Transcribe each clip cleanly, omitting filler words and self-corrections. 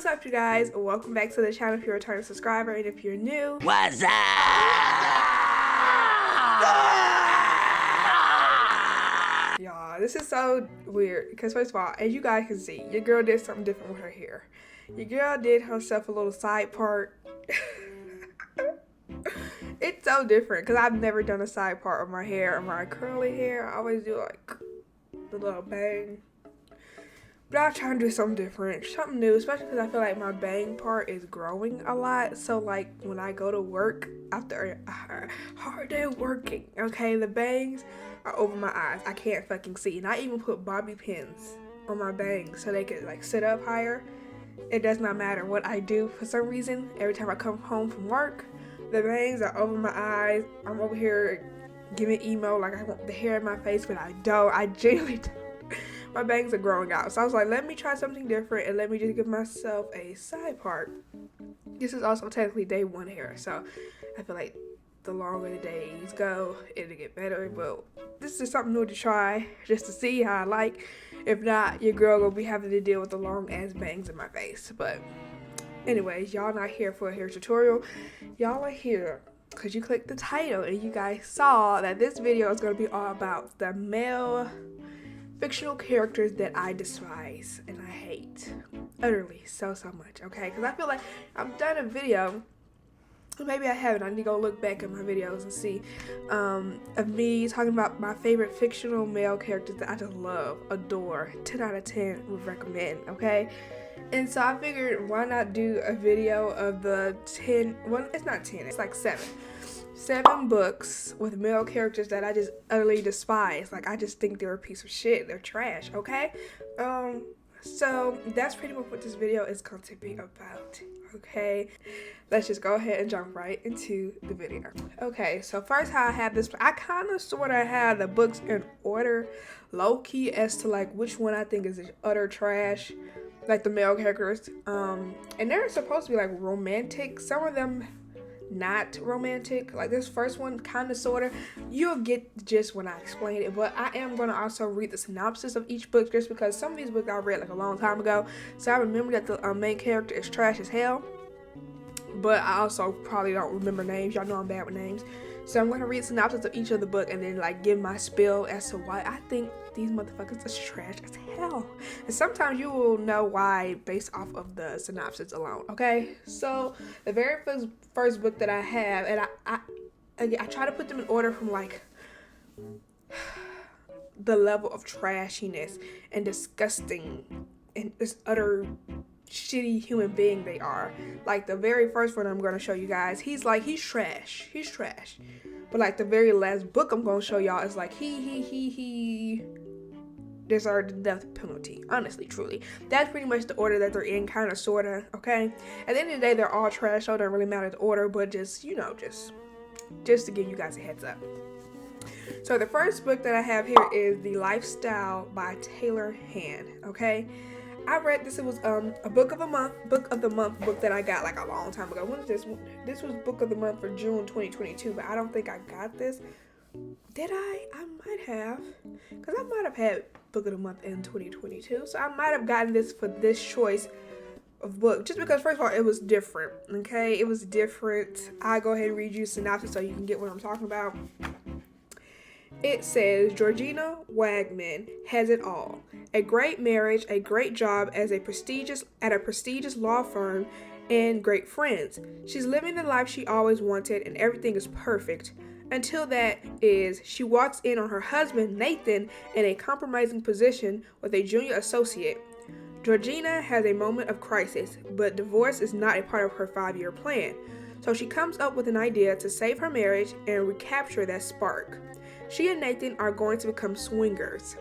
What's up, you guys? Welcome back to the channel if you're a returning subscriber, and if you're new, What's up? y'all, this is so weird because first of all, as you guys can see, your girl did something different with her hair. Your girl did herself a little side part. It's so different because I've never done a side part of my hair or my curly hair. I always do like the little bang. But I'm trying to do something different, something new, especially because I feel like my bang part is growing a lot. So like when I go to work after a hard day of working, okay, the bangs are over my eyes. I can't fucking see. And I even put bobby pins on my bangs so they could like sit up higher. It does not matter what I do. For some reason, every time I come home from work, the bangs are over my eyes. I'm over here giving emo like I want the hair in my face, but I don't. I genuinely don't. My bangs are growing out. So I was like, let me try something different and let me just give myself a side part. This is also technically day one hair. So I feel like the longer the days go, it'll get better. But this is something new to try just to see how I like. If not, your girl will be having to deal with the long ass bangs in my face. But anyways, y'all not here for a hair tutorial. Y'all are here because you clicked the title and you guys saw that this video is going to be all about the male fictional characters that I despise and I hate utterly so much, okay? Because I feel like I've done a video, maybe I haven't, I need to go look back at my videos and see, of me talking about my favorite fictional male characters that I just love, adore, 10 out of 10 would recommend, okay? And so I figured, why not do a video of the 10, well, it's not 10, it's like 7 books with male characters that I just utterly despise. Like, I just think they're a piece of shit. They're trash, okay? So that's pretty much what this video is going to be about, okay? Let's just go ahead and jump right into the video. Okay, so first how I have this, I kind of sort of have the books in order, low-key, as to like which one I think is utter trash, like the male characters. And they're supposed to be like romantic. Some of them not romantic, like this first one kind of sort of. You'll get the gist when I explain it, but I am going to also read the synopsis of each book just because some of these books I read like a long time ago, so I remember that the main character is trash as hell, but I also probably don't remember names. Y'all know I'm bad with names, so I'm going to read synopsis of each of the book and then like give my spill as to why I think these motherfuckers are trash as hell. And sometimes you will know why based off of the synopsis alone, okay? So the very first book that I have, and I try to put them in order from like the level of trashiness and disgusting and this utter shitty human being they are. Like the very first one I'm going to show you guys, he's trash. He's trash. But like the very last book I'm going to show y'all is like he deserved the death penalty. Honestly, truly. That's pretty much the order that they're in, kind of, sort of, okay? At the end of the day, they're all trash, so it doesn't really matter the order, but just, you know, just to give you guys a heads up. So the first book that I have here is The Lifestyle by Taylor Hand, okay? I read this, it was a book of the month book that I got like a long time ago. When is this? This was book of the month for June 2022, but I don't think I got this. Did I? I might have, because I might have had book of the month in 2022, so I might have gotten this for this choice of book, just because first of all it was different, okay? It was different. I'll go ahead and read you a synopsis so you can get what I'm talking about. It says, Georgina Wagman has it all. A great marriage, a great job at a prestigious law firm, and great friends. She's living the life she always wanted and everything is perfect. Until that is, she walks in on her husband, Nathan, in a compromising position with a junior associate. Georgina has a moment of crisis, but divorce is not a part of her 5-year plan. So she comes up with an idea to save her marriage and recapture that spark. She and Nathan are going to become swingers.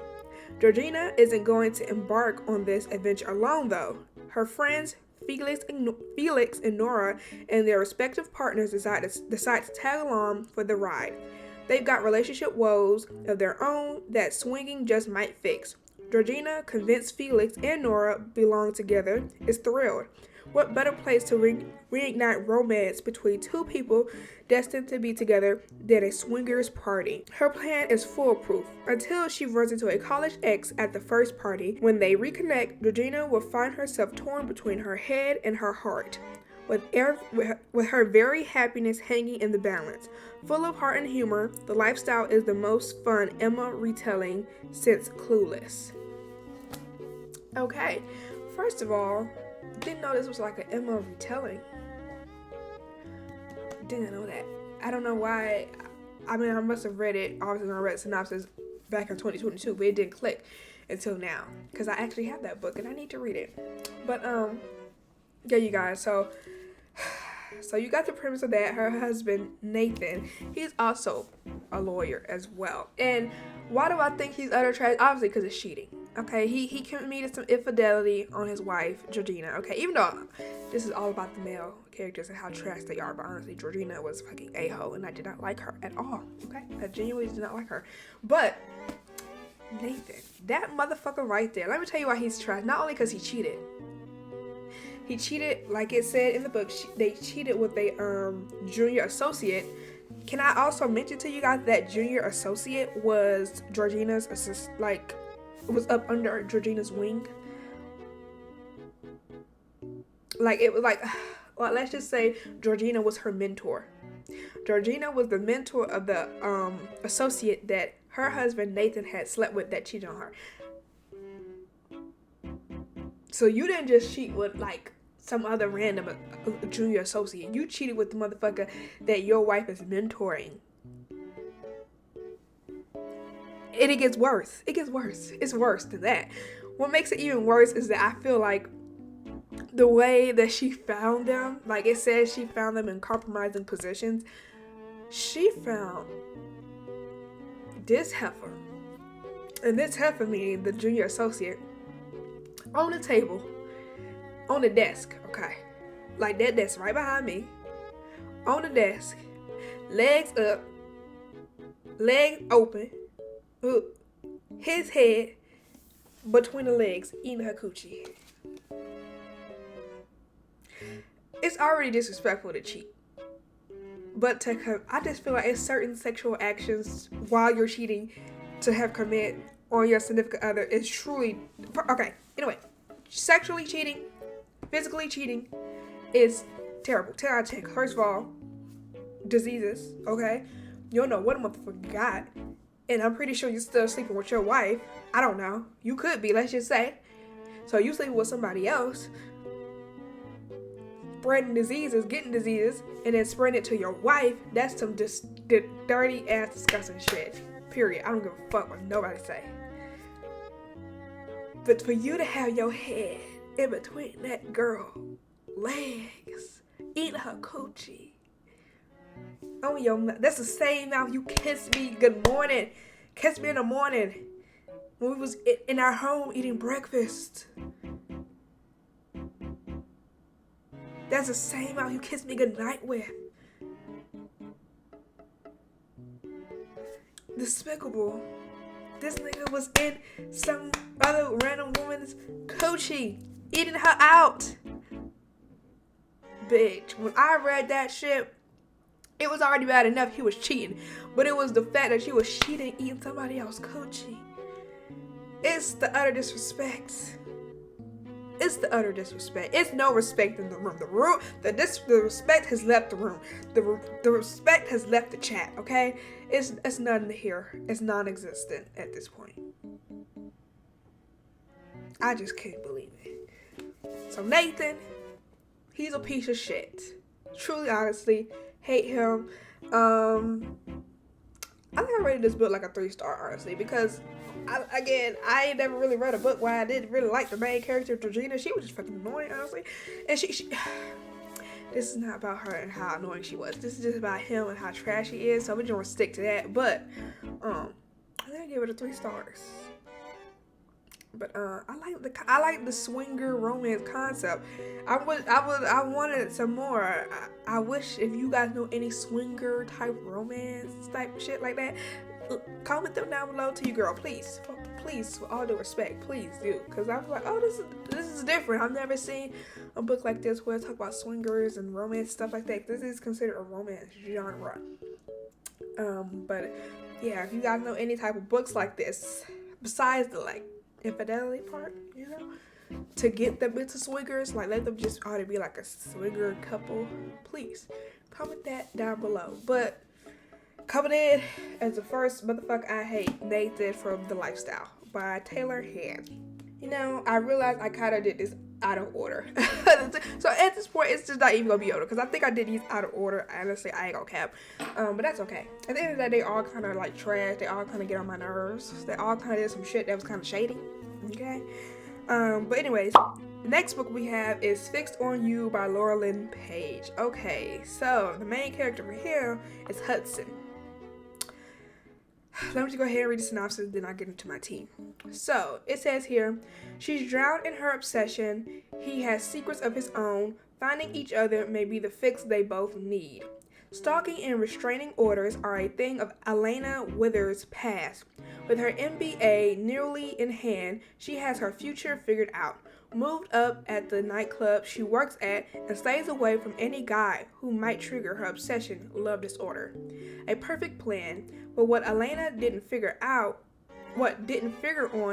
Georgina isn't going to embark on this adventure alone, though. Her friends, Felix and Nora, and their respective partners decide to tag along for the ride. They've got relationship woes of their own that swinging just might fix. Georgina, convinced Felix and Nora belong together, is thrilled. What better place to reignite romance between two people destined to be together than a swingers party? Her plan is foolproof until she runs into a college ex at the first party. When they reconnect, Georgina will find herself torn between her head and her heart, with her very happiness hanging in the balance. Full of heart and humor, The Lifestyle is the most fun Emma retelling since Clueless. Okay, first of all, didn't know this was like an Emma retelling. Didn't know that. I don't know why. I mean, I must have read it. Obviously, when I read synopsis back in 2022, but it didn't click until now because I actually have that book and I need to read it. But yeah, you guys. So you got the premise of that. Her husband Nathan, he's also a lawyer as well. And why do I think he's utter trash? Obviously, because it's cheating. Okay, he committed some infidelity on his wife, Georgina. Okay, even though this is all about the male characters and how trash they are, but honestly, Georgina was fucking a-hole, and I did not like her at all. Okay, I genuinely did not like her. But Nathan, that motherfucker right there, let me tell you why he's trash. Not only because he cheated. He cheated, like it said in the book, they cheated with a junior associate. Can I also mention to you guys that junior associate was Georgina's was up under Georgina's wing. Like, it was like, well, let's just say Georgina was her mentor. Georgina was the mentor of the associate that her husband Nathan had slept with that cheated on her. So you didn't just cheat with like some other random junior associate. You cheated with the motherfucker that your wife is mentoring. And it gets worse. It gets worse. It's worse than that. What makes it even worse is that I feel like the way that she found them, like it says she found them in compromising positions. She found this heifer, and this heifer meaning the junior associate, on the table, on the desk, okay? Like that desk right behind me, on the desk, legs up, legs open, his head between the legs, eating her coochie. It's already disrespectful to cheat. But I just feel like it's certain sexual actions while you're cheating to have committed on your significant other is truly... Okay, anyway. Sexually cheating, physically cheating is terrible. 10 out of 10. First of all, diseases, okay? You don't know what a motherfucker got. And I'm pretty sure you're still sleeping with your wife. I don't know. You could be, let's just say. So you sleeping with somebody else, spreading diseases, getting diseases, and then spreading it to your wife. That's some dirty ass disgusting shit. Period. I don't give a fuck what nobody say. But for you to have your head in between that girl legs, eating her coochie, on your mouth, that's the same mouth you kissed me good morning, kissed me in the morning when we was in our home eating breakfast. That's the same mouth you kissed me good night with. Despicable. This nigga was in some other random woman's coochie, eating her out. Bitch, when I read that shit, it was already bad enough he was cheating. But it was the fact that she was cheating, eating somebody else's coochie. It's the utter disrespect. It's the utter disrespect. It's no respect in the room. The respect has left the room. The respect has left the chat, okay? It's nothing here. It's non-existent at this point. I just can't believe it. So Nathan, he's a piece of shit. Truly, honestly, hate him. I think I rated this book like a 3-star, honestly, because I ain't never really read a book where I didn't really like the main character, Georgina. She was just fucking annoying, honestly. And she this is not about her and how annoying she was. This is just about him and how trash he is. So we're just gonna stick to that. But I'm gonna give it a 3 stars. But I like the swinger romance concept. I wanted some more. I wish if you guys know any swinger type romance type shit like that, comment them down below to you, girl. Please please, with all due respect, please do. Because I was like, oh, this is different. I've never seen a book like this where it talk about swingers and romance, stuff like that. This is considered a romance genre. But yeah, if you guys know any type of books like this, besides the like infidelity part, you know, to get them into swingers, like let them just ought to be like a swinger couple, please comment that down below. But coming in as the first motherfucker I hate, Nathan from The Lifestyle by Taylor Hand. You know, I realized I kind of did this out of order. So at this point, it's just not even gonna be order, because I think I did these out of order. Honestly, I ain't gonna cap. But that's okay. At the end of the day, they all kind of like trash. They all kind of get on my nerves. They all kind of did some shit that was kind of shady. Okay. But anyways, the next book we have is Fixed on You by Laura Lynn Page. Okay, so the main character for here is Hudson. Let me just go ahead and read the synopsis, then I'll get into my tea. So, it says here, she's drowned in her obsession. He has secrets of his own. Finding each other may be the fix they both need. Stalking and restraining orders are a thing of Elena Withers' past. With her MBA nearly in hand, she has her future figured out. Moved up at the nightclub she works at and stays away from any guy who might trigger her obsession love disorder. A perfect plan, but what Elena didn't figure on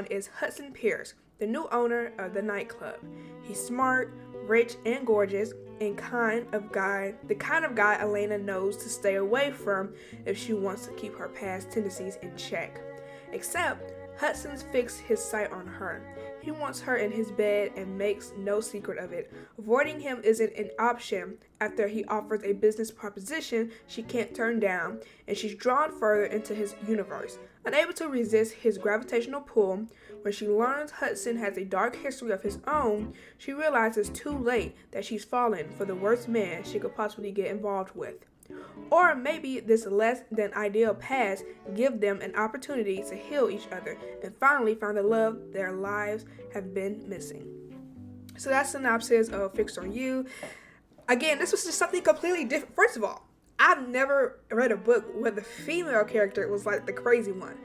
is Hudson Pierce, the new owner of the nightclub. He's smart, rich, and gorgeous, and the kind of guy Elena knows to stay away from if she wants to keep her past tendencies in check. Except Hudson's fixed his sight on her. He wants her in his bed and makes no secret of it. Avoiding him isn't an option after he offers a business proposition she can't turn down, and she's drawn further into his universe. Unable to resist his gravitational pull, when she learns Hudson has a dark history of his own, she realizes too late that she's fallen for the worst man she could possibly get involved with. Or maybe this less than ideal past give them an opportunity to heal each other and finally find the love their lives have been missing. So that's synopsis of Fixed on You. Again, this was just something completely different. First of all, I've never read a book where the female character was like the crazy one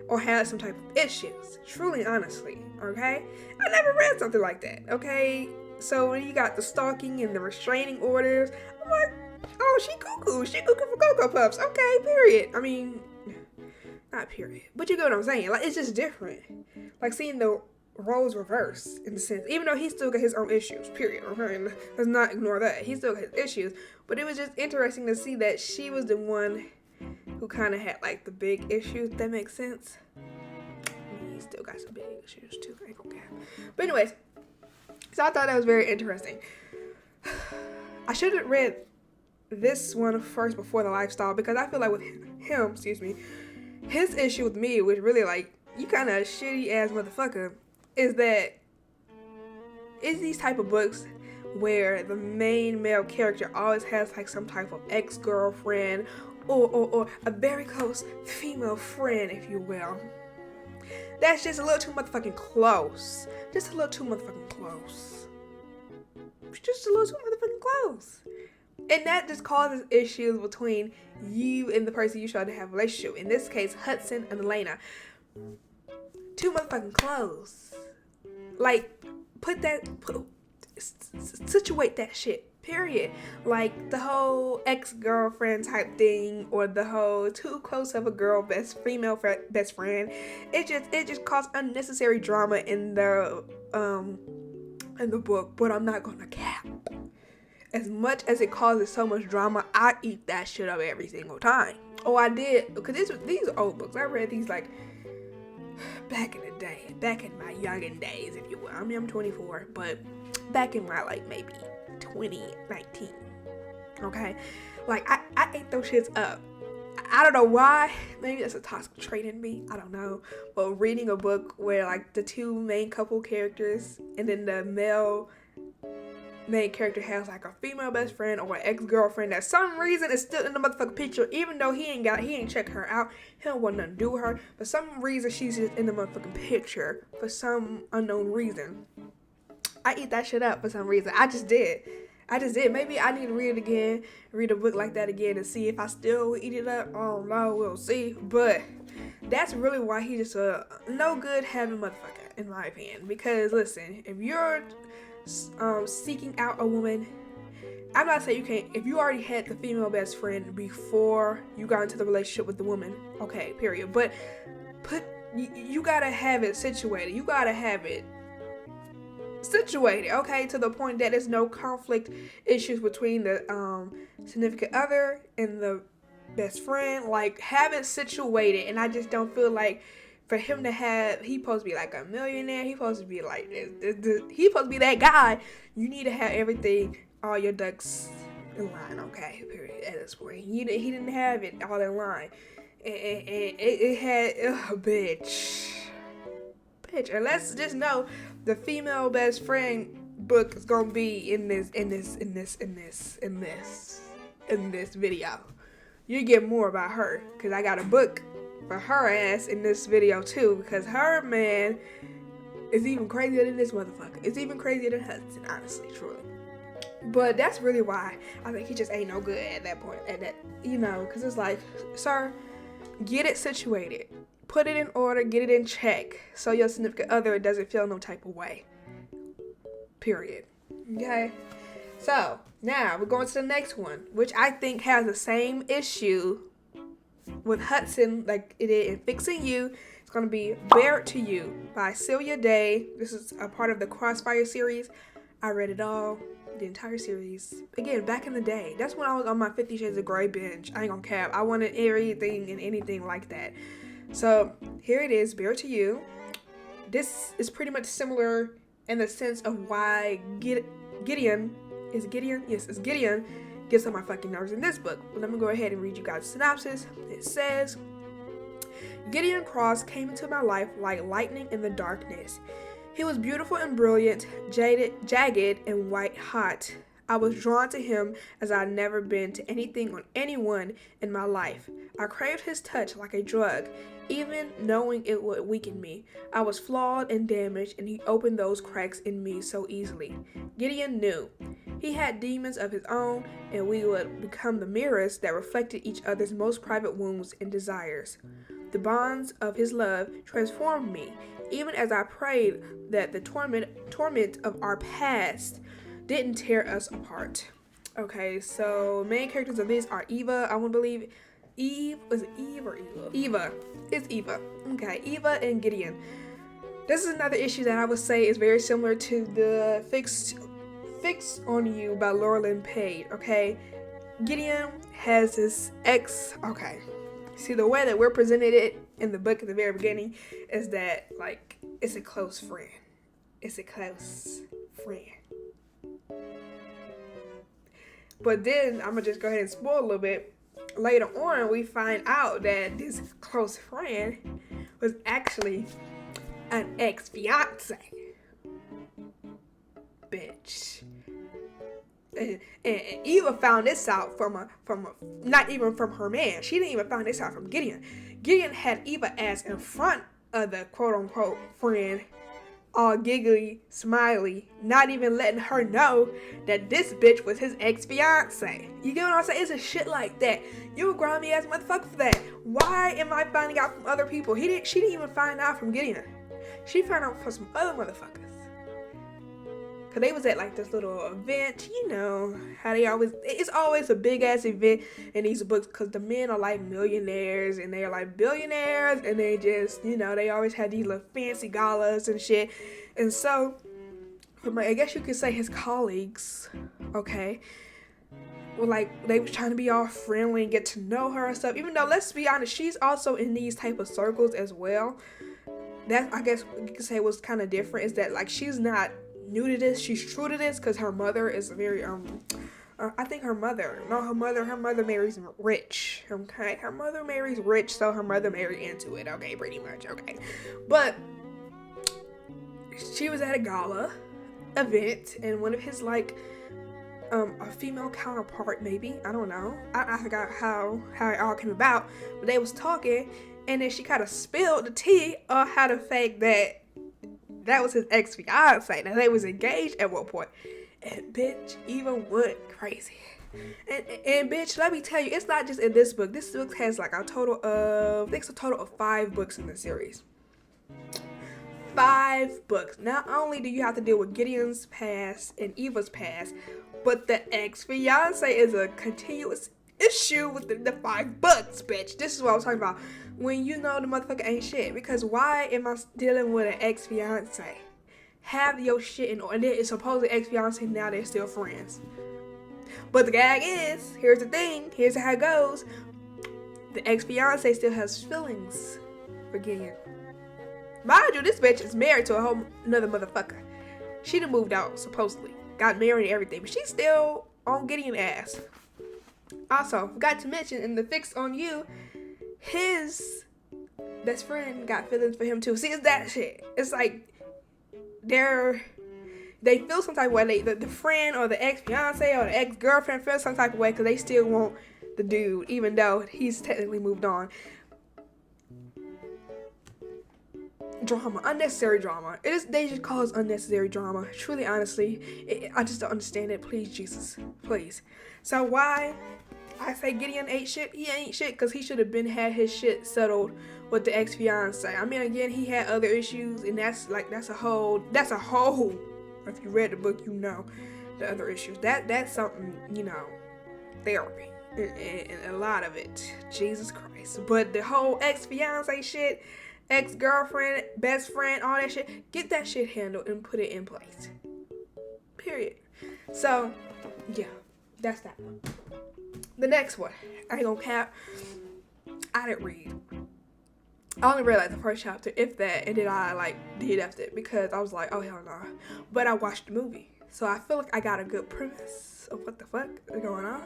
or had some type of issues. Truly, honestly, okay? I never read something like that, okay? So when you got the stalking and the restraining orders, I'm like, oh, she cuckoo. She cuckoo for Cocoa Puffs. Okay, period. I mean, not period. But you get what I'm saying. Like, it's just different. Like, seeing the roles reverse, in a sense. Even though he still got his own issues, period. Okay? Let's not ignore that. He still got his issues. But it was just interesting to see that she was the one who kind of had, like, the big issues. That makes sense. I mean, he still got some big issues, too. I ain't gonna cap. But anyways, so I thought that was very interesting. I should have read this one first before The Lifestyle, because I feel like with him, his issue with me, which really like, you kind of shitty ass motherfucker, is these type of books where the main male character always has like some type of ex-girlfriend or a very close female friend, if you will. That's just a little too motherfucking close. Just a little too motherfucking close. Just a little too motherfucking close. And that just causes issues between you and the person you're trying to have a relationship with. In this case, Hudson and Elena. Too motherfucking close. Like, situate that shit, period. Like, the whole ex-girlfriend type thing, or the whole too close of a female best friend. It just caused unnecessary drama in the book, but I'm not gonna cap. As much as it causes so much drama, I eat that shit up every single time. Oh, I did, because these are old books. I read these like back in the day, back in my youngin' days, if you will. I mean, I'm 24, but back in my like maybe 2019. Okay, like I ate those shits up. I don't know why. Maybe that's a toxic trait in me. I don't know. But reading a book where like the two main couple characters and then the male main character has like a female best friend or an ex-girlfriend that some reason is still in the motherfucking picture, even though he ain't check her out, he don't want nothing to do with her. For some reason, she's just in the motherfucking picture for some unknown reason. I eat that shit up for some reason. I just did. Maybe I need to read it again, read a book like that again, and see if I still eat it up. I don't know. We'll see. But That's really why he's just a no good having motherfucker, in my opinion. Because listen, if you're seeking out a woman, I'm not saying you can't. If you already had the female best friend before you got into the relationship with the woman, okay, period. But you gotta have it situated. You gotta have it situated, okay, to the point that there's no conflict issues between the significant other and the best friend. Like, have it situated. And I just don't feel like for him to have, he supposed to be like a millionaire, he supposed to be like he supposed to be that guy. You need to have everything, all your ducks in line, okay, period. At this point, he didn't have it all in line, and it had bitch. And let's just know the female best friend book is gonna be in this video. You get more about her, because I got a book for her ass in this video too, because her man is even crazier than this motherfucker. It's even crazier than Hudson, honestly, truly. But that's really why I think he just ain't no good at that point, because it's like, sir, get it situated. Put it in order, get it in check, so your significant other doesn't feel no type of way. Period. Okay? So, now we're going to the next one, which I think has the same issue with Hudson like it did in Fixing You. It's going to be Bare to You by Celia Day. This is a part of the Crossfire series. I read it all, the entire series. Again, back in the day. That's when I was on my 50 Shades of Grey binge. I ain't gonna cap. I wanted everything and anything like that. So, here it is, Bare to You. This is pretty much similar in the sense of why Gideon gets on my fucking nerves in this book. But let me go ahead and read you guys the synopsis. It says, Gideon Cross came into my life like lightning in the darkness. He was beautiful and brilliant, jagged and white hot. I was drawn to him as I had never been to anything or anyone in my life. I craved his touch like a drug, even knowing it would weaken me. I was flawed and damaged, and he opened those cracks in me so easily. Gideon knew. He had demons of his own, and we would become the mirrors that reflected each other's most private wounds and desires. The bonds of his love transformed me, even as I prayed that the torment of our past didn't tear us apart. Okay, so main characters of this are Eva, I want to believe. Was it Eve or Eva? Eva. It's Eva. Okay, Eva and Gideon. This is another issue that I would say is very similar to the Fix on You by Laura Lynn Page, okay? Gideon has his ex, okay. See, the way that we're presented it in the book at the very beginning is that, like, it's a close friend. It's a close friend. But then, I'm going to just go ahead and spoil a little bit. Later on, we find out that this close friend was actually an ex-fiance. Bitch. And Eva found this out from not even from her man. She didn't even find this out from Gideon. Gideon had Eva ass in front of the quote-unquote friend, all giggly, smiley, not even letting her know that this bitch was his ex-fiance. You get what I'm saying? It's a shit like that. You a grimy ass motherfucker for that. Why am I finding out from other people? She didn't even find out from Gideon. She found out from some other motherfuckers. Cause they was at like this little event, you know how it's always a big ass event in these books, cause the men are like millionaires and they're like billionaires, and they just, they always had these little fancy galas and shit. And so, I guess you could say his colleagues, okay, well, like, they was trying to be all friendly and get to know her and stuff, even though, let's be honest, she's also in these type of circles as well. That, I guess you could say, was kind of different, is that, like, she's not new to this, she's true to this, because her mother is very, I think her mother marries rich, okay? Her mother marries rich, so her mother married into it, okay, pretty much, okay? But she was at a gala event, and one of his, like, a female counterpart, maybe, I don't know, I forgot how it all came about, but they was talking, and then she kind of spilled the tea on how the fact that was his ex-fiance. Now, they was engaged at one point. And bitch even went crazy. And bitch, let me tell you, it's not just in this book. This book has like a total of, I think it's a total of 5 books in the series. 5 books. Not only do you have to deal with Gideon's past and Eva's past, but the ex-fiance is a continuous issue within the 5 books, bitch. This is what I was talking about. When you know the motherfucker ain't shit. Because why am I dealing with an ex-fiance? Have your shit in order. And then it's supposedly ex-fiance, now they're still friends. But the gag is, here's the thing, here's how it goes. The ex-fiance still has feelings for Gideon. Mind you, this bitch is married to a whole another motherfucker. She done moved out, supposedly. Got married and everything, but she's still on Gideon's ass. Also, forgot to mention, in the Fix on You, his best friend got feelings for him too. See, it's that shit. It's like, they feel some type of way. The friend or the ex-fiance or the ex-girlfriend feels some type of way because they still want the dude, even though he's technically moved on. Drama, unnecessary drama. They just call it unnecessary drama. Truly, honestly, I just don't understand it. Please, Jesus, please. So why I say Gideon ain't shit? He ain't shit because he should have had his shit settled with the ex-fiance. I mean, again, he had other issues, and that's a whole. If you read the book, you know the other issues. That's something, therapy and a lot of it. Jesus Christ. But the whole ex-fiance shit, ex-girlfriend, best friend, all that shit, get that shit handled and put it in place. Period. So, yeah, that's that one. The next one, I ain't gonna cap, I didn't read. I only read like the first chapter, if that, and then I DNF'd it because I was like, oh hell no. But I watched the movie, so I feel like I got a good premise of what the fuck is going on.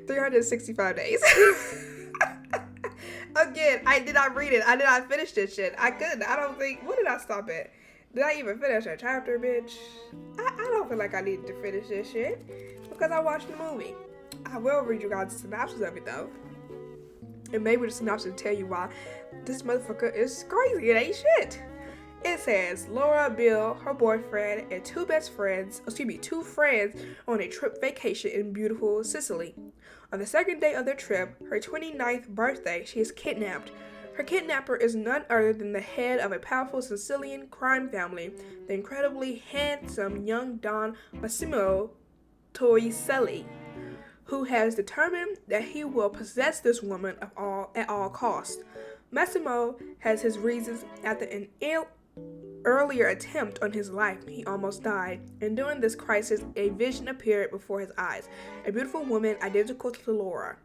365 days. Again, I did not read it. I did not finish this shit. I couldn't. I don't think. What did I stop at? Did I even finish a chapter, bitch? I don't feel like I needed to finish this shit because I watched the movie. I will read you guys the synopsis of it though. And maybe the synopsis will tell you why this motherfucker is crazy. It ain't shit. It says Laura, Bill, her boyfriend, and 2 friends on a trip vacation in beautiful Sicily. On the second day of their trip, her 29th birthday, she is kidnapped. Her kidnapper is none other than the head of a powerful Sicilian crime family, the incredibly handsome young Don Massimo Torricelli, who has determined that he will possess this woman at all costs. Massimo has his reasons. After an earlier attempt on his life, he almost died, and during this crisis, a vision appeared before his eyes, a beautiful woman identical to Laura.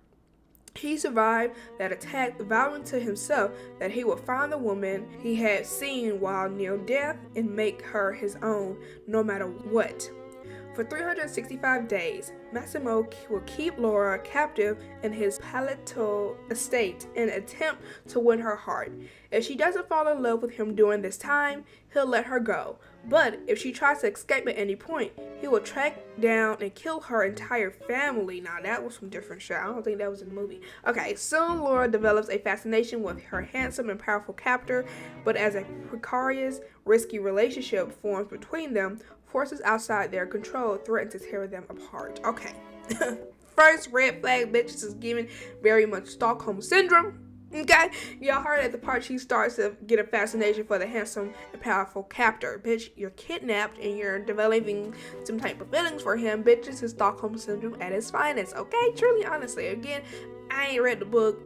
He survived that attack, vowing to himself that he would find the woman he had seen while near death and make her his own, no matter what. For 365 days, Massimo will keep Laura captive in his palatial estate in an attempt to win her heart. If she doesn't fall in love with him during this time, he'll let her go. But if she tries to escape at any point, he will track down and kill her entire family. Now that was some different shit. I don't think that was in the movie. Okay, soon Laura develops a fascination with her handsome and powerful captor, but as a precarious, risky relationship forms between them, forces outside their control threaten to tear them apart. Okay. First red flag, bitches is giving very much Stockholm Syndrome. Okay? Y'all heard at the part she starts to get a fascination for the handsome and powerful captor. Bitch, you're kidnapped and you're developing some type of feelings for him. Bitch, this is Stockholm Syndrome at its finest. Okay? Truly, honestly. Again, I ain't read the book,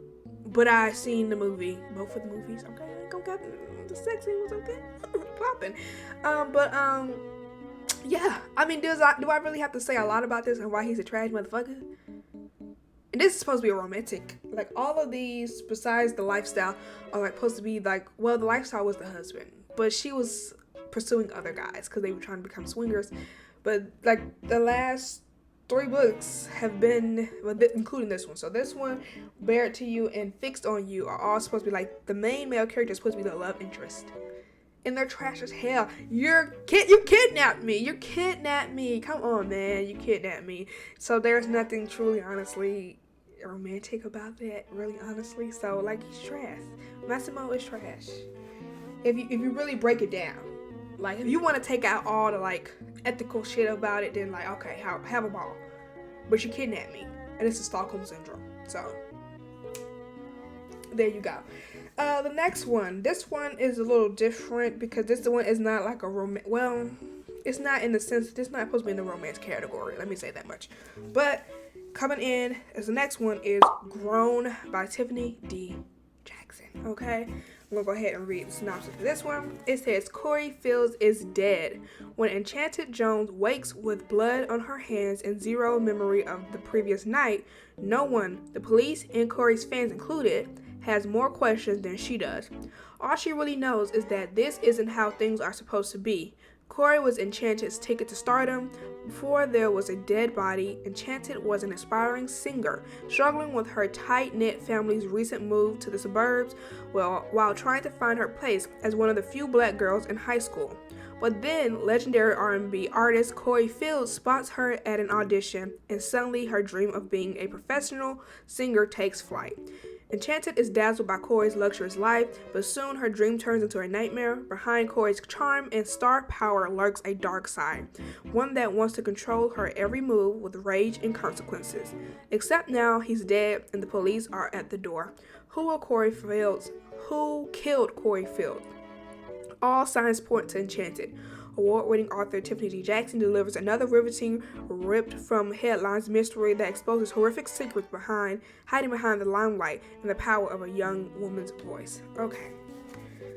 but I seen the movie. Both of the movies. Okay? I ain't gonna get the sex scene was okay. Popping. Yeah, I mean, do I really have to say a lot about this and why he's a trash motherfucker? And this is supposed to be a romantic. Like, all of these, besides the lifestyle, are like supposed to be like, well, the lifestyle was the husband, but she was pursuing other guys because they were trying to become swingers. But like the last 3 books have been, well, including this one. So this one, Bear It To You, and Fixed on You are all supposed to be like, the main male character is supposed to be the love interest. And they're trash as hell. You kidnapped me. You kidnapped me. Come on, man. You kidnapped me. So there's nothing truly, honestly, romantic about that. Really, honestly. So, like, he's trash. Massimo is trash. If you really break it down. Like, if you want to take out all the, like, ethical shit about it, then, like, okay, have a ball. But you kidnapped me. And it's a Stockholm Syndrome. So, there you go. The next one. This one is a little different because this one is not like a romance. Well, it's not in the sense, it's not supposed to be in the romance category. Let me say that much. But coming in as the next one is Grown by Tiffany D. Jackson. Okay? I'm going to go ahead and read the synopsis for this one. It says, Corey Fields is dead. When Enchanted Jones wakes with blood on her hands and zero memory of the previous night, no one, the police and Corey's fans included, has more questions than she does. All she really knows is that this isn't how things are supposed to be. Corey was Enchanted's ticket to stardom. Before there was a dead body, Enchanted was an aspiring singer, struggling with her tight-knit family's recent move to the suburbs while trying to find her place as one of the few black girls in high school. But then, legendary R&B artist Corey Fields spots her at an audition, and suddenly her dream of being a professional singer takes flight. Enchanted is dazzled by Corey's luxurious life, but soon her dream turns into a nightmare. Behind Corey's charm and star power lurks a dark side, one that wants to control her every move with rage and consequences. Except now he's dead and the police are at the door. Who killed Corey Fields? All signs point to Enchanted. Award-winning author Tiffany D. Jackson delivers another riveting, ripped-from-headlines mystery that exposes horrific secrets hiding behind the limelight and the power of a young woman's voice. Okay.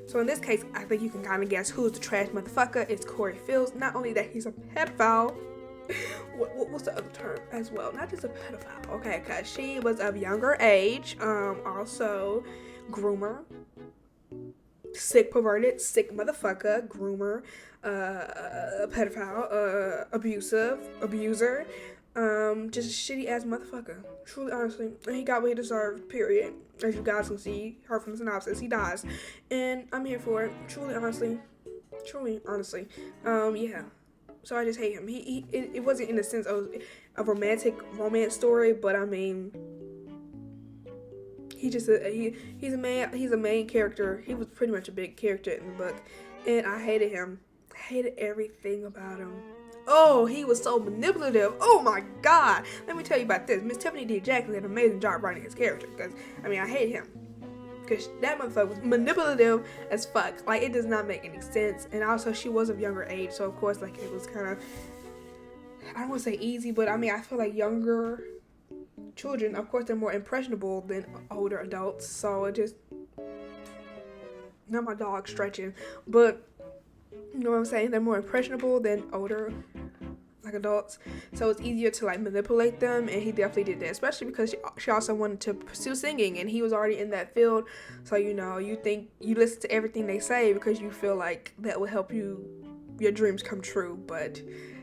So in this case, I think you can kind of guess who's the trash motherfucker. It's Corey Fields. Not only that, he's a pedophile. What's the other term as well? Not just a pedophile. Okay, because she was of younger age. Also, groomer. Sick, perverted, sick motherfucker, groomer, pedophile, abuser, just shitty ass motherfucker. Truly, honestly, and he got what he deserved, period. As you guys can see, heard from the synopsis, he dies. And I'm here for it. Truly, honestly. Yeah. So I just hate him. It wasn't in the sense of a romantic romance story, but I mean, he's a main character. He was pretty much a big character in the book, and I hated him. I hated everything about him. Oh, he was so manipulative. Oh my God. Let me tell you about this. Miss Tiffany D. Jackson did an amazing job writing his character, because I hate him. Because that motherfucker was manipulative as fuck. Like, it does not make any sense. And also, she was of younger age, so of course, like, it was kind of, I don't want to say easy, but I feel like younger children, of course, they're more impressionable than older adults, so it just, not my dog stretching, but you know what I'm saying, they're more impressionable than older, like, adults, so it's easier to, like, manipulate them, and he definitely did that, especially because she also wanted to pursue singing, and he was already in that field, so, you know, you listen to everything they say because you feel like that will help your dreams come true, but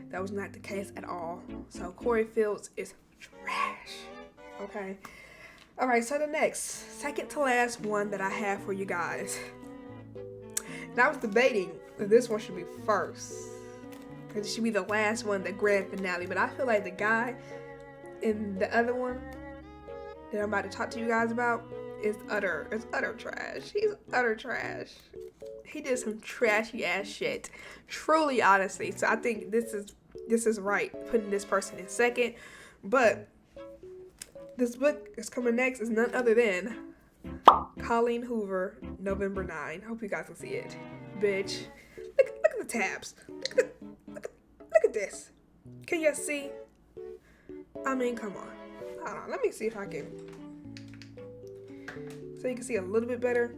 that was not the case at all. So Corey Fields is trash. Okay. Alright, so the second to last one that I have for you guys. And I was debating if this one should be first, because it should be the last one, the grand finale. But I feel like the guy in the other one that I'm about to talk to you guys about is utter trash. He's utter trash. He did some trashy ass shit. Truly, honestly. So I think this is right, putting this person in second. But this book is coming next is none other than Colleen Hoover, November 9. Hope you guys can see it. Bitch. Look at the tabs. Look at this. Can you see? Come on. Hold on. Let me see if I can. So you can see a little bit better.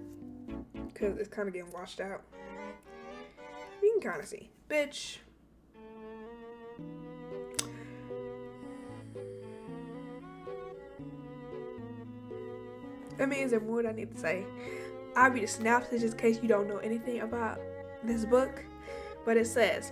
Because it's kind of getting washed out. You can kind of see. Bitch. Is there more that I need to say? I'll read the synopsis just in case you don't know anything about this book. But it says,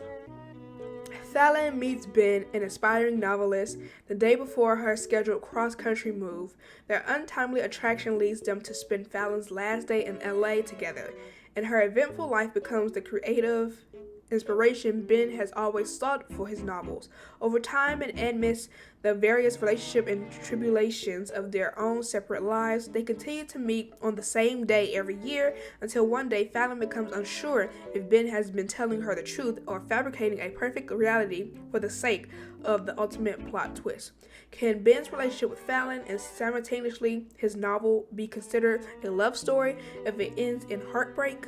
Fallon meets Ben, an aspiring novelist, the day before her scheduled cross-country move. Their untimely attraction leads them to spend Fallon's last day in LA together, and her eventful life becomes the creative inspiration Ben has always sought for his novels. Over time and amidst the various relationships and tribulations of their own separate lives, they continue to meet on the same day every year until one day Fallon becomes unsure if Ben has been telling her the truth or fabricating a perfect reality for the sake of the ultimate plot twist. Can Ben's relationship with Fallon and simultaneously his novel be considered a love story if it ends in heartbreak?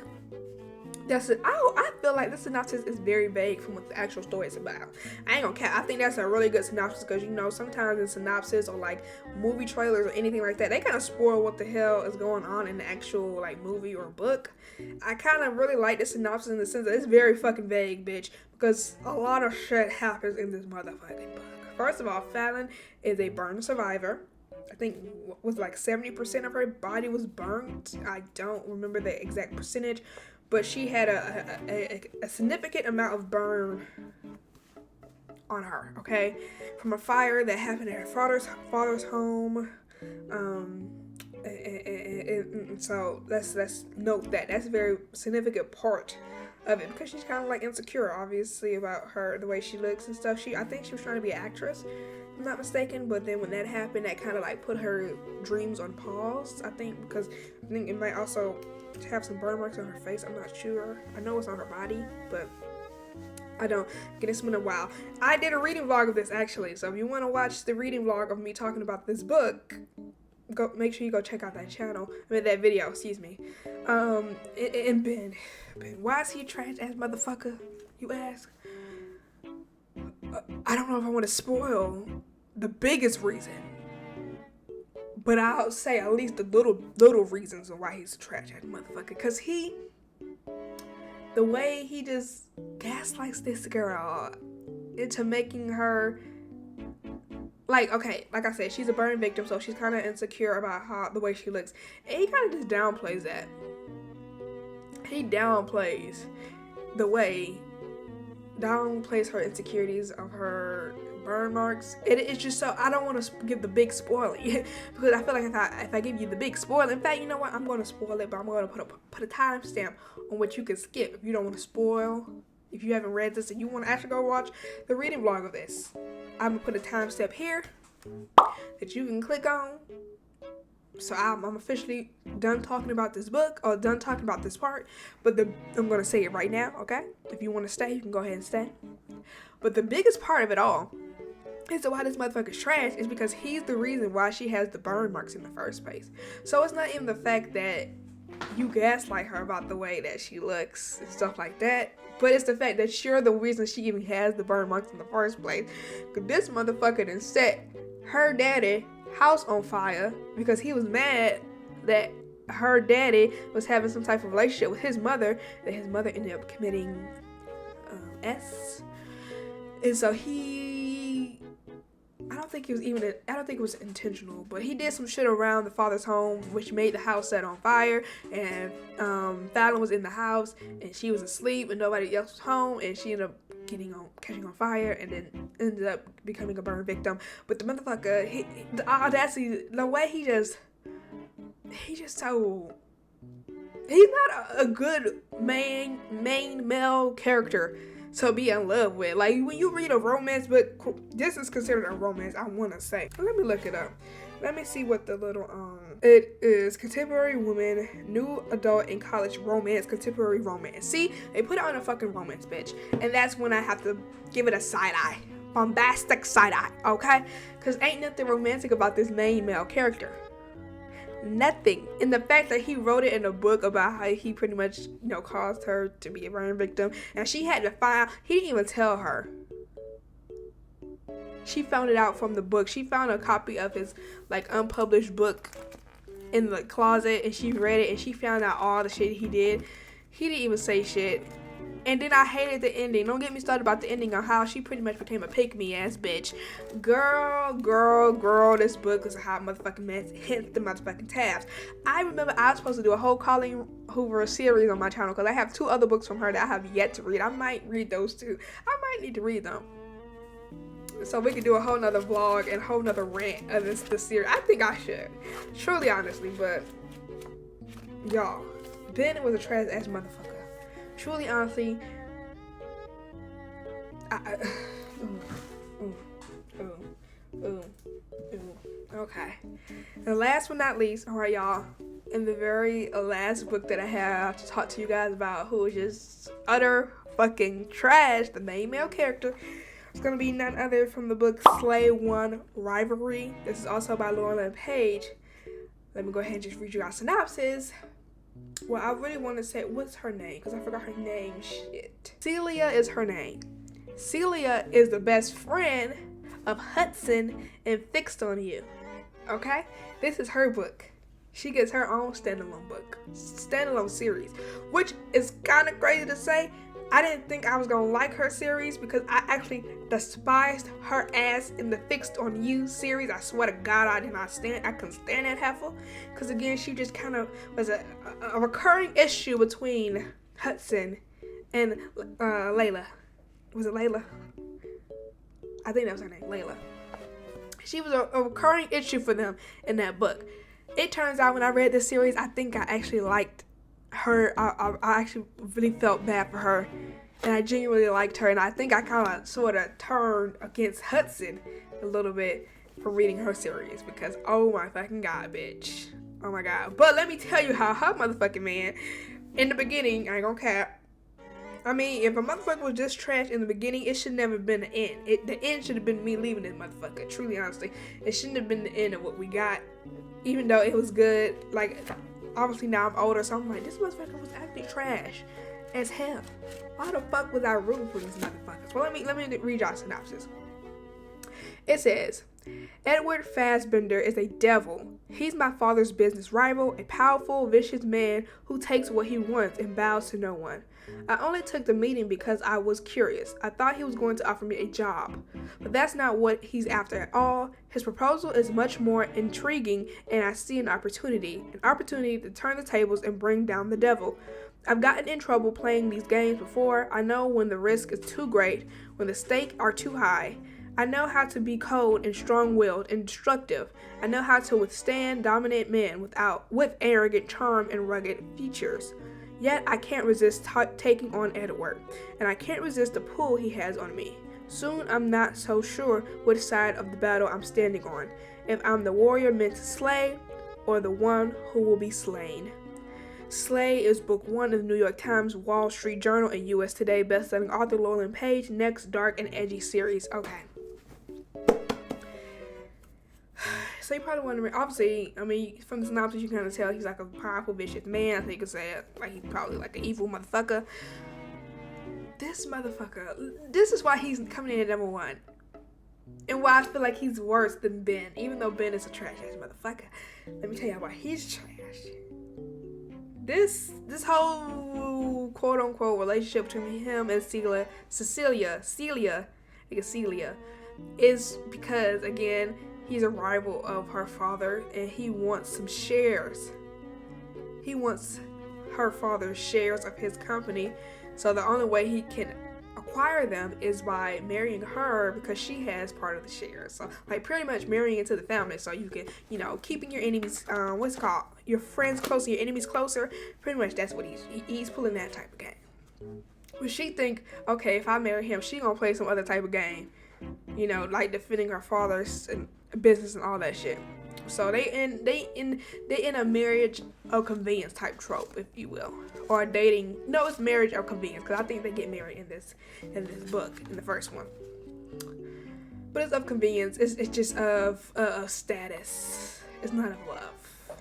I feel like the synopsis is very vague from what the actual story is about. I ain't gonna cap. I think that's a really good synopsis because, you know, sometimes in synopsis or like movie trailers or anything like that, they kind of spoil what the hell is going on in the actual like movie or book. I kind of really like the synopsis in the sense that it's very fucking vague, bitch, because a lot of shit happens in this motherfucking book. First of all, Fallon is a burn survivor. I think was like 70% of her body was burnt. I don't remember the exact percentage, but she had a significant amount of burn on her, okay? From a fire that happened at her father's home. And so let's note that. That's a very significant part of it because she's kind of like insecure, obviously, about the way she looks and stuff. I think she was trying to be an actress, if I'm not mistaken, but then when that happened, that kind of like put her dreams on pause, I think, because I think it might also have some burn marks on her face. I'm not sure. I know it's on her body, but I don't. It's been a while. I did a reading vlog of this, actually, so if you want to watch the reading vlog of me talking about this book, make sure you go check out that channel. That video, excuse me. And Ben, why is he a trash ass motherfucker, you ask? I don't know if I want to spoil the biggest reason, but I'll say at least the little reasons of why he's a trash ass motherfucker. Cause the way he just gaslights this girl into making her, like, okay, like I said, she's a burn victim, so she's kind of insecure about the way she looks. And he kind of just downplays that. He downplays her insecurities of her burn marks. It's just so, I don't want to give the big spoiler because I feel like if I give you the big spoiler, in fact, you know what, I'm going to spoil it, but I'm going to put a timestamp on what you can skip if you don't want to spoil. If you haven't read this and you want to actually go watch the reading vlog of this, I'm going to put a timestamp here that you can click on. So I'm officially done talking about this book, or done talking about this part, but I'm going to say it right now, okay? If you want to stay, you can go ahead and stay. But the biggest part of it all is why this motherfucker's trash is because he's the reason why she has the burn marks in the first place. So it's not even the fact that you gaslight her about the way that she looks and stuff like that, but it's the fact that you're the reason she even has the burn marks in the first place. Because this motherfucker done set her daddy house on fire because he was mad that her daddy was having some type of relationship with his mother, that his mother ended up committing and so I don't think it was intentional, but he did some shit around the father's home which made the house set on fire, and Fallon was in the house and she was asleep and nobody else was home, and she ended up catching on fire and then ended up becoming a burn victim. But the motherfucker, the audacity, the way he just so, he's not a good main male character to be in love with. Like, when you read a romance book, this is considered a romance, I want to say. Let me look it up. Let me see what the little, it is contemporary woman, new adult and college romance, contemporary romance. See, they put it on a fucking romance, bitch. And that's when I have to give it a side eye. Bombastic side eye, okay? Because ain't nothing romantic about this main male character. Nothing. And the fact that he wrote it in a book about how he pretty much, caused her to be a burn victim, and she had to he didn't even tell her. She found it out from the book. She found a copy of his unpublished book in the closet, and she read it, and she found out all the shit he did. He didn't even say shit. And then I hated the ending. Don't get me started about the ending on how she pretty much became a pick-me ass bitch. Girl, this book was a hot motherfucking mess. Hence the motherfucking tabs. I remember I was supposed to do a whole Colleen Hoover series on my channel because I have 2 other books from her that I have yet to read. I might read those too. I might need to read them. So we could do a whole nother vlog and a whole nother rant of this series. I think I should. Truly, honestly, but y'all, Ben was a trash ass motherfucker. Truly, honestly, Okay. And last but not least, all right, y'all. In the very last book that I have to talk to you guys about, who is just utter fucking trash, the main male character, is going to be none other from the book Slay One Rivalry. This is also by Lauren Page. Let me go ahead and just read you our synopsis. Well, I really want to say, what's her name? Because I forgot her name. Shit. Celia is her name. Celia is the best friend of Hudson in Fixed on You. Okay? This is her book. She gets her own standalone book. Standalone series. Which is kind of crazy to say. I didn't think I was going to like her series because I actually despised her ass in the Fixed on You series. I swear to God, I couldn't stand that heifer. Because again, she just kind of was a recurring issue between Hudson and Layla. Was it Layla? I think that was her name, Layla. She was a recurring issue for them in that book. It turns out when I read this series, I think I actually liked her. I actually really felt bad for her. And I genuinely liked her. And I think I kind of sort of turned against Hudson a little bit for reading her series. Because, oh my fucking God, bitch. Oh my God. But let me tell you how her motherfucking man, in the beginning, I ain't gonna cap. I mean, if a motherfucker was just trash in the beginning, it should never have been the end. The end should have been me leaving this motherfucker. Truly, honestly. It shouldn't have been the end of what we got. Even though it was good. Like, obviously now I'm older, so I'm like, this motherfucker was actually trash as hell. Why the fuck was I rooting for these motherfuckers? Well, let me read y'all synopsis. It says, Edward Fassbender is a devil. He's my father's business rival, a powerful, vicious man who takes what he wants and bows to no one. I only took the meeting because I was curious. I thought he was going to offer me a job. But that's not what he's after at all. His proposal is much more intriguing, and I see an opportunity to turn the tables and bring down the devil. I've gotten in trouble playing these games before. I know when the risk is too great, when the stakes are too high. I know how to be cold and strong-willed and destructive. I know how to withstand dominant men with arrogant charm and rugged features. Yet I can't resist taking on Edward, and I can't resist the pull he has on me. Soon I'm not so sure which side of the battle I'm standing on, if I'm the warrior meant to slay, or the one who will be slain. Slay is book 1 of the New York Times, Wall Street Journal, and U.S. Today bestselling author Lauren Page, next dark and edgy series. Okay. So you probably wondering, obviously, I mean, from the synopsis you can kind of tell he's like a powerful, vicious man. I think you could say it, like he's probably like an evil motherfucker. This is why he's coming in at number 1. And why I feel like he's worse than Ben, even though Ben is a trash ass motherfucker. Let me tell you why he's trash. This whole quote unquote relationship between him and Celia is because, again, he's a rival of her father and he wants some shares. He wants her father's shares of his company. So the only way he can acquire them is by marrying her because she has part of the shares. So like pretty much marrying into the family so you can, keeping your enemies, your friends closer, your enemies closer. Pretty much that's what he's pulling that type of game. But she think, okay, if I marry him, she gonna play some other type of game. Like defending her father's business and all that shit. So they in a marriage of convenience type trope, if you will, or dating. No, it's marriage of convenience because I think they get married in this book, in the first one. But it's of convenience. It's just of status. It's not of love.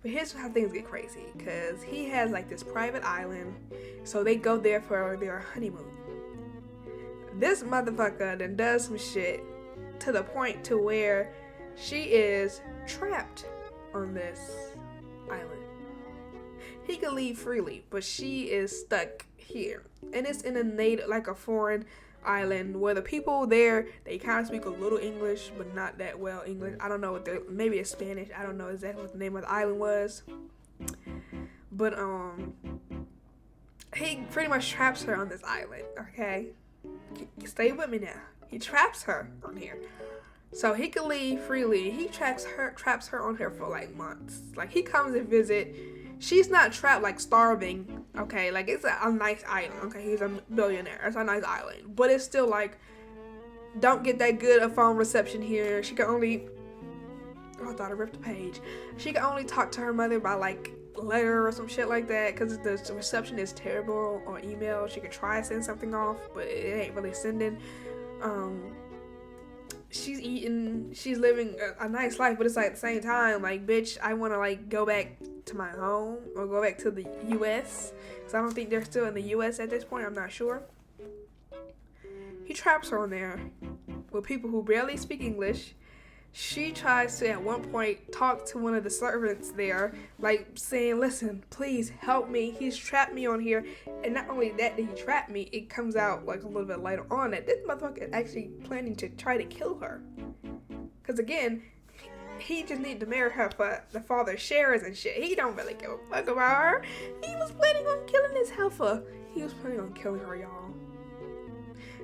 But here's how things get crazy, because he has like this private island, so they go there for their honeymoon. This motherfucker then does some shit to the point to where she is trapped on this island. He can leave freely, but she is stuck here. And it's in a foreign island where the people there, they kind of speak a little English, but not that well English. I don't know maybe it's Spanish. I don't know exactly what the name of the island was. But, he pretty much traps her on this island, okay? Stay with me now. He traps her on here. So he can leave freely. He traps her on here for like months. Like he comes and visit. She's not trapped like starving Okay, like it's a nice island. Okay, he's a billionaire. It's a nice island, but it's still like, don't get that good a phone reception here. She can only, oh, I thought I ripped the page. She can only talk to her mother by like letter or some shit like that, because the reception is terrible on email. She could try to send something off, but it ain't really sending. She's eating, she's living a nice life, but it's like at the same time, like, bitch, I want to like go back to my home or go back to the US, because I don't think they're still in the US at this point. I'm not sure. He traps her on there with people who barely speak English. She tries to, at one point, talk to one of the servants there, like, saying, listen, please help me. He's trapped me on here. And not only that did he trap me, it comes out, like, a little bit later on that this motherfucker is actually planning to try to kill her. Because, again, he just needed to marry her for the father's shares and shit. He don't really give a fuck about her. He was planning on killing this heifer. He was planning on killing her, y'all.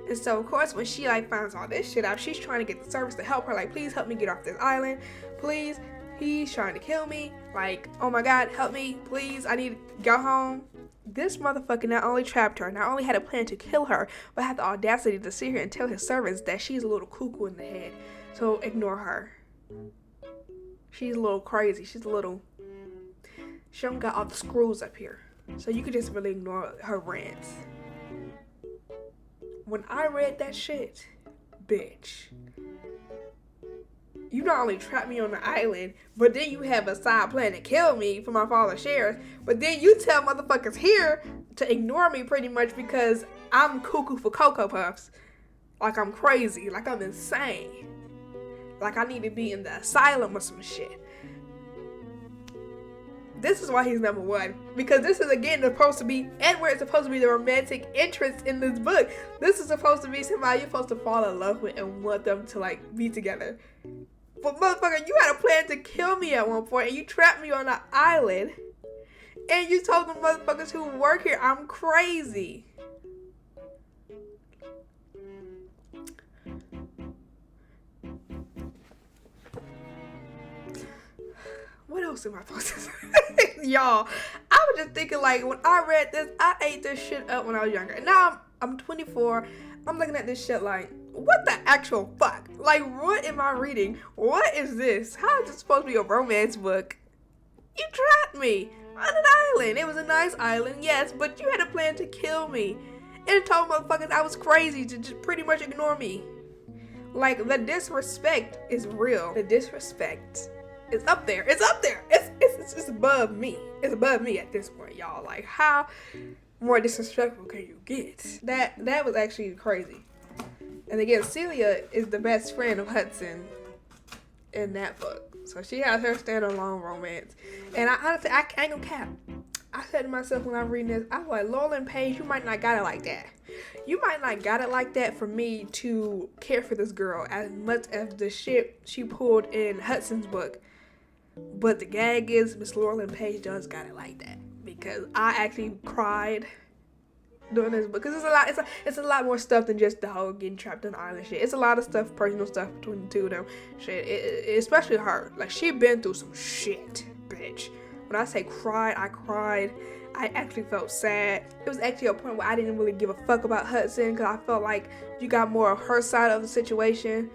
And so, of course, when she, like, finds all this shit out, she's trying to get the service to help her. Like, please help me get off this island. Please. He's trying to kill me. Like, oh my God, help me. Please. I need to go home. This motherfucker not only trapped her, not only had a plan to kill her, but had the audacity to sit here and tell his servants that she's a little cuckoo in the head. So, ignore her. She's a little crazy. She's a little... She don't got all the screws up here. So, you could just really ignore her rants. When I read that shit, bitch, you not only trapped me on the island, but then you have a side plan to kill me for my father's shares, but then you tell motherfuckers here to ignore me pretty much because I'm cuckoo for Cocoa Puffs. Like I'm crazy, like I'm insane. Like I need to be in the asylum or some shit. This is why he's number one. Because this is, again, supposed to be, and where it's supposed to be the romantic interest in this book. This is supposed to be somebody you're supposed to fall in love with and want them to, like, be together. But, motherfucker, you had a plan to kill me at one point, and you trapped me on an island. And you told the motherfuckers who work here I'm crazy. What else am I supposed to say? Y'all, I was just thinking, like, when I read this, I ate this shit up when I was younger. And now I'm 24. I'm looking at this shit like, what the actual fuck? Like, what am I reading? What is this? How is this supposed to be a romance book? You trapped me on an island. It was a nice island, yes, but you had a plan to kill me. And told motherfuckers I was crazy to just pretty much ignore me. Like, the disrespect is real. The disrespect. It's up there. It's up there. It's above me. It's above me at this point, y'all. Like, how more disrespectful can you get? That was actually crazy. And again, Celia is the best friend of Hudson in that book. So she has her standalone romance. And I honestly, I ain't gonna cap. I said to myself when I'm reading this, I was like, Lowland Page, you might not got it like that. You might not got it like that for me to care for this girl as much as the shit she pulled in Hudson's book. But the gag is Miss Lowland Page does got it like that, because I actually cried during this book, because it's a lot more stuff than just the whole getting trapped on the island shit. It's a lot of stuff, personal stuff between the two of them. Shit, especially her. Like, she been through some shit, bitch. When I say cried, I cried. I actually felt sad. It was actually a point where I didn't really give a fuck about Hudson, because I felt like you got more of her side of the situation.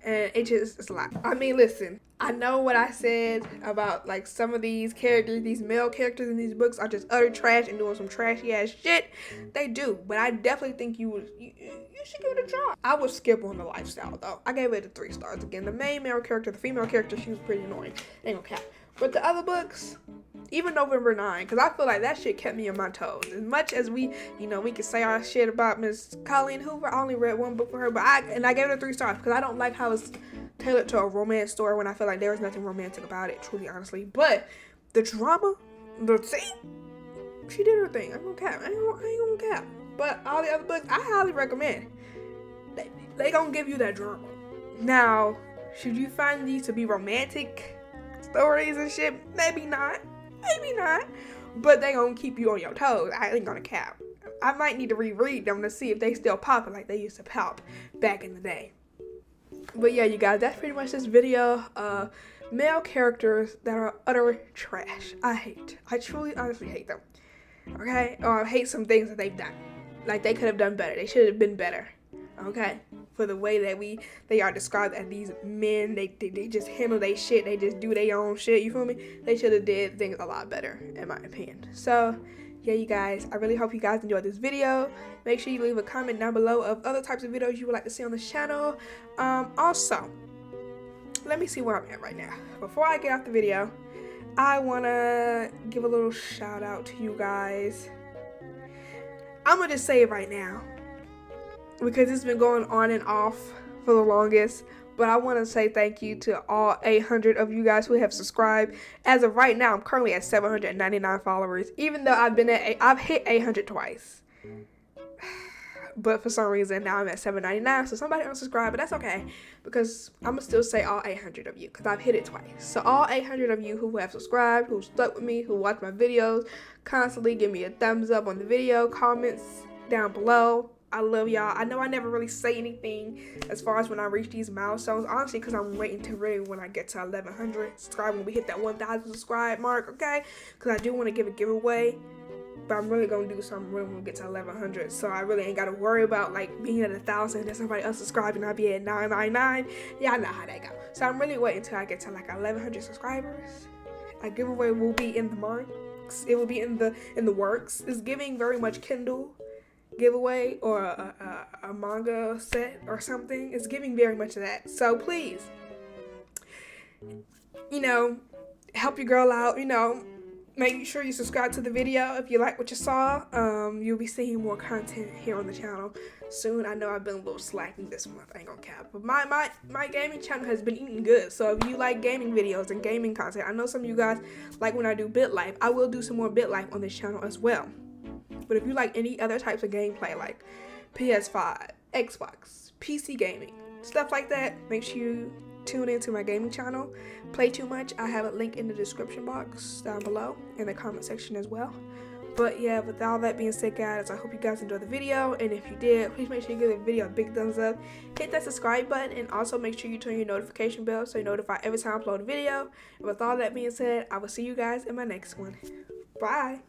And it's a lot. I mean, listen, I know what I said about, like, some of these characters, these male characters in these books are just utter trash and doing some trashy ass shit. They do, but I definitely think you should give it a try. I would skip on the lifestyle, though. I gave it a 3 stars. Again, the main male character, the female character, she was pretty annoying. Ain't gonna cap. But the other books, even November 9, because I feel like that shit kept me on my toes. As much as we could say our shit about Miss Colleen Hoover, I only read one book for her, but I gave it a 3 stars because I don't like how it's tailored to a romance story when I feel like there was nothing romantic about it, truly, honestly. But the drama, she did her thing. I ain't gonna cap. But all the other books, I highly recommend. They gonna give you that drama. Now, should you find these to be romantic stories and shit? Maybe not. But they gonna keep you on your toes. I ain't gonna cap. I might need to reread them to see if they still popping like they used to pop back in the day. But yeah, you guys, that's pretty much this video. Male characters that are utter trash. I truly, honestly hate them. okay? Or I hate some things that they've done. Like, they could have done better. They should have been better, okay? For the way that they are described as these men, they just handle their shit. They just do their own shit, you feel me? They should have did things a lot better, in my opinion. So, yeah, you guys, I really hope you guys enjoyed this video. Make sure you leave a comment down below of other types of videos you would like to see on the channel. Also, let me see where I'm at right now. Before I get off the video, I want to give a little shout out to you guys. I'm going to just say it right now, because it's been going on and off for the longest. But I want to say thank you to all 800 of you guys who have subscribed. As of right now, I'm currently at 799 followers, even though I've hit 800 twice. But for some reason, now I'm at 799, so somebody unsubscribed, but that's okay, because I'm going to still say all 800 of you, because I've hit it twice. So all 800 of you who have subscribed, who stuck with me, who watch my videos, constantly give me a thumbs up on the video, comments down below. I love y'all. I know I never really say anything as far as when I reach these milestones, honestly, because I'm waiting to really when I get to 1,100 subscribers, when we hit that 1,000 subscribe mark, okay? Because I do want to give a giveaway. But I'm really going to do something when we get to 1,100. So I really ain't got to worry about like being at 1,000 and somebody else subscribing and I'll be at 999. Yeah, I know how that go. So I'm really waiting until I get to like 1,100 subscribers. A giveaway will be in the marks. It will be in the works. It's giving very much Kindle giveaway or a manga set or something. It's giving very much of that. So please, you know, help your girl out, you know. Make sure you subscribe to the video if you like what you saw. You'll be seeing more content here on the channel soon. I know I've been a little slacking this month, I ain't gonna cap. But my gaming channel has been eating good. So if you like gaming videos and gaming content, I know some of you guys like when I do bit life. I will do some more bit life on this channel as well. But if you like any other types of gameplay, like PS5, Xbox, PC gaming, stuff like that, make sure you tune into my gaming channel. Play Too Much, I have a link in the description box down below, in the comment section as well. But yeah, with all that being said, guys, I hope you guys enjoyed the video, and if you did, please make sure you give the video a big thumbs up, hit that subscribe button, and also make sure you turn your notification bell so you're notified every time I upload a video. And with all that being said, I will see you guys in my next one. Bye.